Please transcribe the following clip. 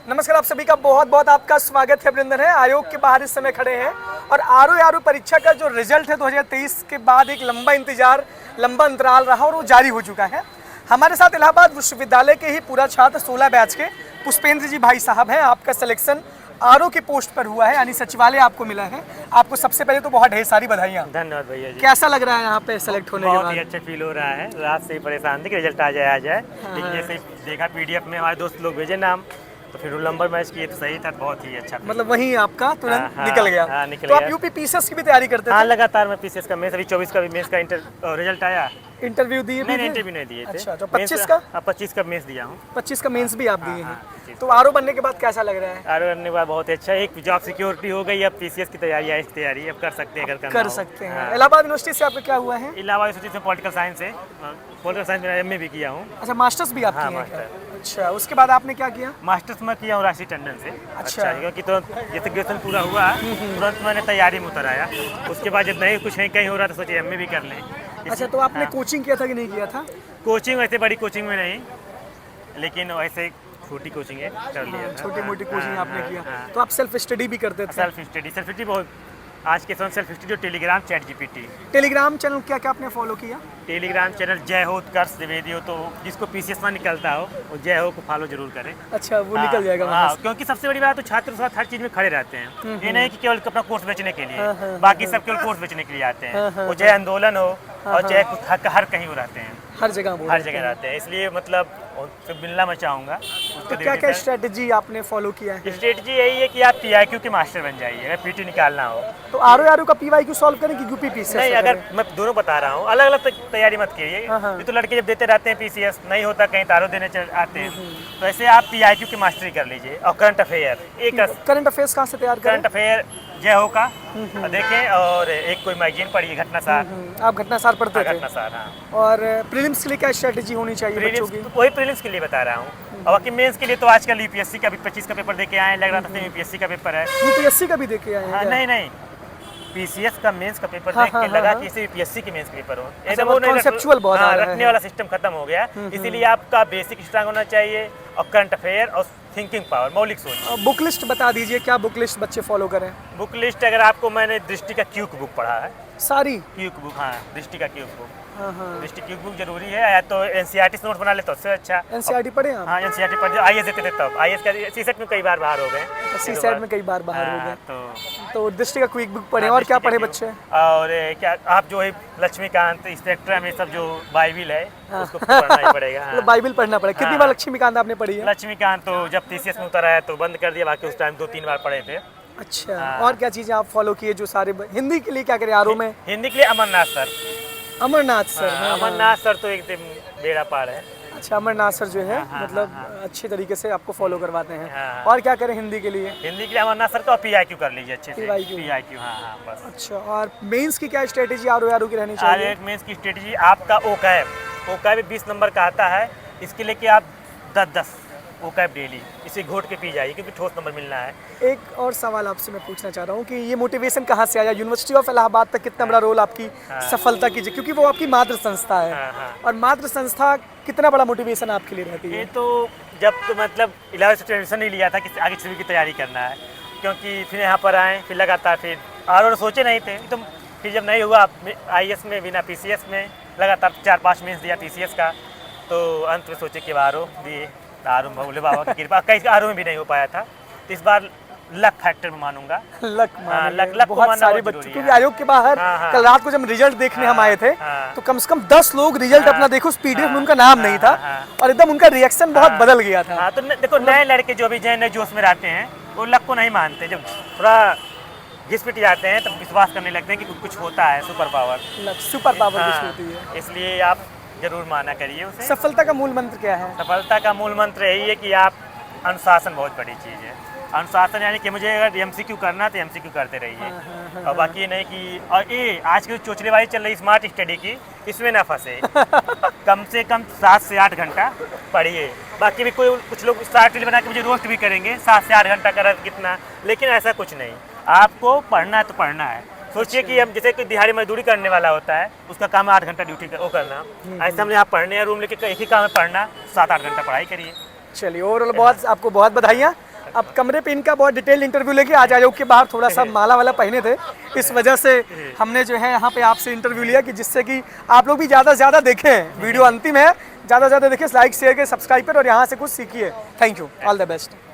नमस्कार, आप सभी का बहुत बहुत आपका स्वागत है। अभिनंदन है। आयोग के बाहर इस समय खड़े हैं और आरओ परीक्षा का जो रिजल्ट है 2023 के बाद एक लंबा इंतजार, लंबा अंतराल रहा और वो जारी हो चुका है। हमारे साथ इलाहाबाद विश्वविद्यालय के ही पूरा छात्र 16 बैच के पुष्पेंद्र जी भाई साहब हैं। आपका सिलेक्शन आरओ के पोस्ट पर हुआ है, यानी सचिवालय आपको मिला है। आपको सबसे पहले तो बहुत ढेर सारी बधाइयाँ। धन्यवाद भैया जी। कैसा लग रहा है यहाँ पे सेलेक्ट होने के बाद? बहुत ही अच्छा फील हो रहा है। रात से ही परेशान थे कि रिजल्ट आ जाए। लेकिन जैसे देखा पीडीएफ में हमारे दोस्त लोग भेजे नाम, तो फिर रोल नंबर मैच किए तो सही था। बहुत ही अच्छा मतलब वहीं आपका तुरंत निकल गया। निकल तो गया। आप यूपी पीसीएस की भी तैयारी करते थे? हाँ, लगातार मैं पीसीएस का मेंस, अभी 24 का भी मेंस का रिजल्ट आया। इंटरव्यू दिए? नहीं, इंटरव्यू नहीं दिए थे। अच्छा, तो 25 का? 25 का मेंस दिया हूँ। 25 का मेंस भी आप दिए हैं। तो आरओ बनने के बाद कैसा लग रहा है? आरओ बनने के बाद बहुत अच्छा, एक जॉब सिक्योरिटी हो गई। अब पीसीएस की तैयारी अब कर सकते हैं, अगर करना कर हो। सकते हैं। हाँ। इलाहाबाद यूनिवर्सिटी से आपका क्या हुआ है? इलाहाबाद यूनिवर्सिटी से पॉलिटिकल साइंस है। पॉलिटिकल साइंस में एमए भी किया हूँ। अच्छा, मास्टर्स भी आप हाँ, किए हैं? मास्टर। अच्छा, उसके बाद आपने क्या किया? मास्टर्स में किया हूँ राशि टंडन से। अच्छा। क्योंकि तो जैसे ग्रेजुएशन पूरा हुआ तुरंत मैंने तैयारी में उतर आया। उसके बाद जब नहीं कुछ कहीं हो रहा तो सोचे एमए भी कर लें। अच्छा, तो आपने कोचिंग किया था कि नहीं किया था? कोचिंग वैसे बड़ी कोचिंग में नहीं, लेकिन वैसे छोटी कोचिंग है, कर लिया। छोटी मोटी कोचिंग आपने किया। हाँ। तो आप सेल्फ स्टडी भी करते थे? सेल्फ स्टडी बहुत आज के समय सेल्फ स्टडी, जो Telegram chat GPT. Telegram channel क्या क्या आपने फॉलो किया? टेलीग्राम चैनल जय हो उत्कर्ष द्विवेदी हो, तो जिसको पीसीएस में निकलता हो वो जय हो को फॉलो जरूर करें। अच्छा, वो निकल जाएगा वहाँ से। क्योंकि सबसे बड़ी बात तो छात्र साथ हर चीज में खड़े रहते हैं। ये नहीं कि केवल अपना कोर्स बेचने के लिए, बाकी सब केवल कोर्स बेचने के लिए आते हैं। वो चाहे आंदोलन हो और चाहे हर कहीं वो रहते हैं, हर जगह रहते हैं। इसलिए मतलब उनसे मिलना मैं चाहूँगा। तो क्या क्या स्ट्रेटेजी आपने फॉलो किया है? स्ट्रेटजी यही है कि आप पीआईक्यू के मास्टर बन जाइए, अगर पीटी निकालना हो। तो आरओ का पीवाईक्यू सॉल्व करें कि यूपी पीसीएस? नहीं, अगर मैं दोनों बता रहा हूँ, अलग अलग तैयारी मत कीजिए। ये तो लड़के जब देते रहते हैं पीसीएस, नहीं होता कहीं तारो देने आते हैं, तो ऐसे आप पीआईक्यू की मास्टरी कर लीजिए। और करंट अफेयर, करंट अफेयर्स कहाँ से तैयार करें? करंट अफेयर जय हो का देखें, और एक कोई मैगजीन पढ़िए, घटनासार। आप घटनासार पढ़ते थे? घटनासार, हाँ। और प्रीलिम्स के लिए क्या स्ट्रेटेजी होनी चाहिए बच्चों की? वही प्रीलिम्स के लिए बता रहा हूँ। और बाकी मेंस के लिए तो आजकल यूपीएससी का भी 25 का पेपर देके आए, लग रहा था यूपीएससी का पेपर है। यूपीएससी का भी देके आए हैं? नहीं, पीसीएस का मेंस का पेपर देख के लगा कि इसे यूपीएससी के मेंस के पेपर हो। एकदम वो कॉन्सेप्चुअल बहुत आ रहा है। रखने वाला सिस्टम खत्म हो गया। इसीलिए आपका बेसिक स्ट्रांग होना चाहिए, और करंट अफेयर और थिंकिंग पावर, मौलिक सोच। बुक लिस्ट बता दीजिए, क्या बुक लिस्ट बच्चे फॉलो करें? बुक लिस्ट अगर आपको, मैंने दृष्टि का क्यूक बुक पढ़ा है सारी। क्यूक बुक, हाँ, दृष्टि का क्यूक बुक। दृष्टि क्यूक बुक जरूरी है। या तो एनसीईआरटी से नोट्स बना ले तो उससे अच्छा। एनसीईआरटी पढ़े आप? हाँ, एनसीईआरटी पढ़, आईएएस देते थे तब। आईएएस का सीसेट में कई बार बाहर हो गए। सीसेट में कई बार बाहर हो गए। तो दृष्टि का क्विक बुक पढ़े। और क्या पढ़े बच्चे? और क्या आप जो है लक्ष्मीकांत, स्पेक्ट्रम, ये सब जो बाइबिल है उसको पढ़ना ही पड़ेगा। मतलब बाइबिल पढ़ना पड़ेगा। कितनी बार लक्ष्मीकांत आपने पढ़ी है? लक्ष्मीकांत तो जब पीसीएस में उतर आया तो बंद कर दिया, बाकी उस टाइम 2-3 बार पढ़े थे। अच्छा, और क्या चीजें आप फॉलो किए जो सारे? हिंदी के लिए क्या करें आरओ में? हिंदी के लिए Amarnath sir. Amarnath sir? Amarnath sir तो एकदम बेड़ा पार है। अच्छा, अमरनाथ सर जो है मतलब अच्छे तरीके से आपको फॉलो करवाते हैं। और क्या करें हिंदी के लिए? हिंदी के लिए अमरनाथ सर का पीआईक्यू कर लीजिए अच्छे से। पीआईक्यू, हाँ, बस। अच्छा, और मेंस की क्या स्ट्रेटेजी आरओ की रहनी चाहिए? मेंस की स्ट्रेटेजी आपका ओकैब 20 नंबर का आता है। इसके लिए कि आप 10 ओकैब डेली इसे घोट के पी जाइए, क्योंकि ठोस नंबर मिलना है। एक और सवाल आपसे मैं पूछना चाह रहा हूँ कि ये मोटिवेशन कहाँ से आया? यूनिवर्सिटी ऑफ इलाहाबाद तक कितना बड़ा रोल आपकी सफलता की, क्योंकि वो आपकी मातृ संस्था है। और मातृ संस्था कितना बड़ा मोटिवेशन आपके लिए रहती है? ये तो जब तो मतलब इलाहाबाद से एडमिशन नहीं लिया था कि आगे चीज़ की तैयारी करना है, क्योंकि फिर यहाँ पर आए, फिर लगातार फिर और सोचे नहीं थे। तो फिर जब नहीं हुआ आईएएस में बिना पीसीएस में, लगातार 4-5 मेंस दिया पीसीएस का, तो अंत में सोचे कि आरओ दिए। आरओ भोले बाबा की कृपा, कई आरओ में भी नहीं हो पाया था। तो इस बार लक फैक्टर में मानूंगा। लक बहुत सारे बच्चों, क्योंकि आयोग के बाहर कल रात को जब रिजल्ट देखने हम आए थे तो कम से कम 10 लोग रिजल्ट अपना देखो, उस पीडीएफ में उनका नाम नहीं था और एकदम उनका रिएक्शन बहुत बदल गया था। तो देखो, नए लड़के जो भी नए जोश में रहते हैं वो लक को नहीं मानते। जब थोड़ा घिस-पिट जाते हैं तब विश्वास करने लगते हैं कि कुछ होता है, सुपर पावर कुछ होती है। इसलिए आप जरूर माना करिए उसे। सफलता का मूल मंत्र क्या है? सफलता का मूल मंत्र यही है कि आप, अनुशासन बहुत बड़ी चीज़ है। अनुशासन यानी कि मुझे अगर एमसीक्यू करना तो एमसीक्यू करते रहिए। और बाकी नहीं कि, और ये आज की चोचलेबाजी चल रही स्मार्ट स्टडी की, इसमें ना फंसे। कम से कम 7 से 8 घंटा पढ़िए। बाकी भी कुछ लोग स्टार बना के मुझे रोस्ट भी करेंगे 7 से 8 घंटा कर कितना, लेकिन ऐसा कुछ नहीं। आपको पढ़ना है तो पढ़ना है। सोचिए कि हम जैसे कोई दिहाड़ी मजदूरी करने वाला होता है, उसका काम है 8 घंटा ड्यूटी वो करना। ऐसे हमने यहाँ पढ़ने या रूम लेके एक ही काम है पढ़ना, 7-8 घंटा पढ़ाई करिए। चलिए, ओवरऑल आपको बहुत बधाइयाँ। अब कमरे पे इनका बहुत डिटेल इंटरव्यू लेके आज आयोग के बाहर थोड़ा सा माला वाला पहने थे, इस वजह से हमने जो है यहाँ पे आपसे इंटरव्यू लिया कि जिससे कि आप लोग भी ज़्यादा से ज़्यादा देखें। वीडियो अंतिम है, ज़्यादा से ज़्यादा देखिए, लाइक शेयर करें, सब्सक्राइब करें और यहाँ से कुछ सीखिए। Thank you, all the best.